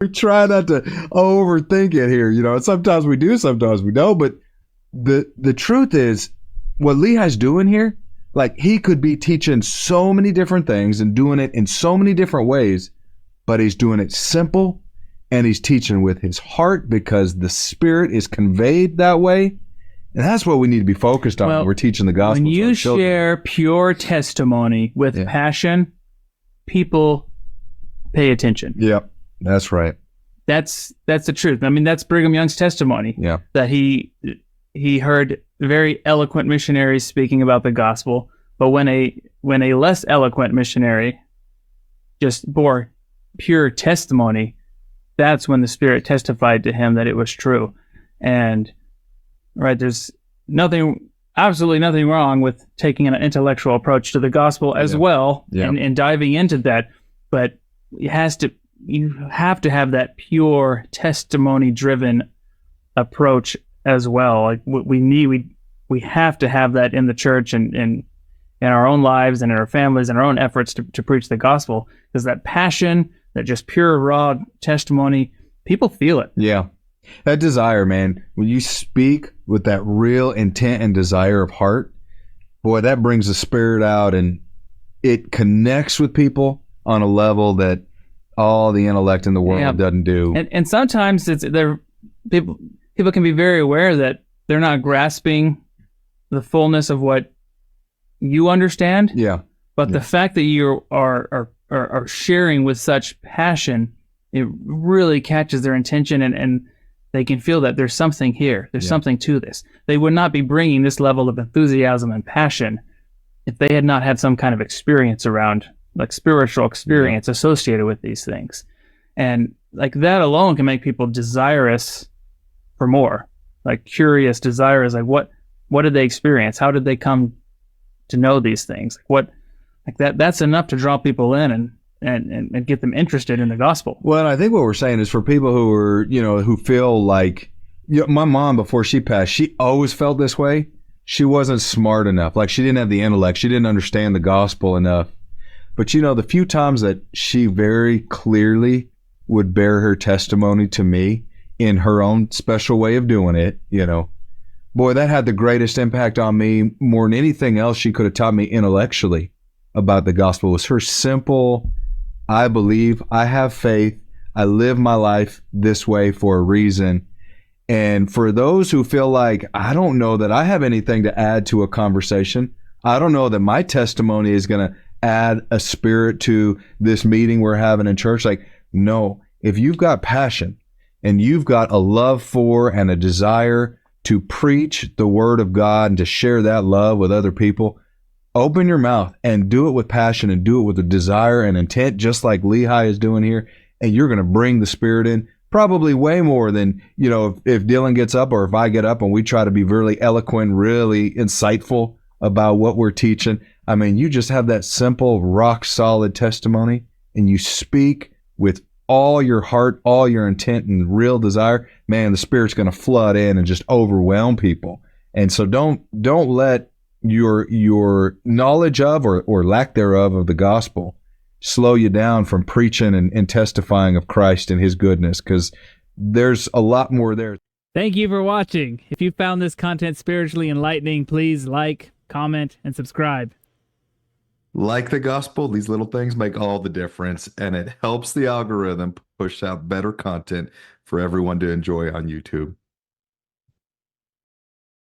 We try not to overthink it here, and sometimes we do, sometimes we don't. But the truth is, what Lehi's doing here, like, he could be teaching so many different things and doing it in so many different ways, but he's doing it simple, and he's teaching with his heart because the Spirit is conveyed that way. And that's what we need to be focused on when we're teaching the gospel. When you share pure testimony with passion, people pay attention. Yep, that's right. That's the truth. I mean, that's Brigham Young's testimony. Yeah. That he heard very eloquent missionaries speaking about the gospel, but when a less eloquent missionary just bore pure testimony, that's when the Spirit testified to him that it was true. And right, there's absolutely nothing wrong with taking an intellectual approach to the gospel as well, and diving into that, but you have to have that pure testimony driven approach as well. Like we have to have that in the church and in our own lives and in our families and our own efforts to preach the gospel, because that passion, that just pure raw testimony, people feel it. Yeah. That desire, man, when you speak with that real intent and desire of heart, boy, that brings the Spirit out, and it connects with people on a level that all the intellect in the world doesn't do. And sometimes people can be very aware that they're not grasping the fullness of what you understand. Yeah. But the fact that you are sharing with such passion, it really catches their attention, and they can feel that there's something here. There's something to this. They would not be bringing this level of enthusiasm and passion if they had not had some kind of experience around, like spiritual experience associated with these things. And like that alone can make people desirous for more, like curious, desirous. Like what did they experience? How did they come to know these things? That's enough to draw people in and get them interested in the gospel. Well, I think what we're saying is for people who are, who feel like, my mom, before she passed, she always felt this way. She wasn't smart enough. Like, she didn't have the intellect. She didn't understand the gospel enough. But, the few times that she very clearly would bear her testimony to me in her own special way of doing it, boy, that had the greatest impact on me more than anything else she could have taught me intellectually about the gospel. It was her simple, I believe, I have faith, I live my life this way for a reason. And for those who feel like, I don't know that I have anything to add to a conversation, I don't know that my testimony is going to add a spirit to this meeting we're having in church. Like, no, if you've got passion and you've got a love for and a desire to preach the word of God and to share that love with other people, open your mouth and do it with passion and do it with a desire and intent, just like Lehi is doing here. And you're going to bring the Spirit in probably way more than, if Dylan gets up or if I get up and we try to be really eloquent, really insightful about what we're teaching. I mean, you just have that simple, rock solid testimony and you speak with all your heart, all your intent and real desire. Man, the Spirit's going to flood in and just overwhelm people. And so don't let your knowledge of or lack thereof of the gospel slow you down from preaching and testifying of Christ and his goodness, because there's a lot more there. Thank you for watching. If you found this content spiritually enlightening, please like, comment, and subscribe. Like the gospel, these little things make all the difference, and it helps the algorithm push out better content for everyone to enjoy on YouTube.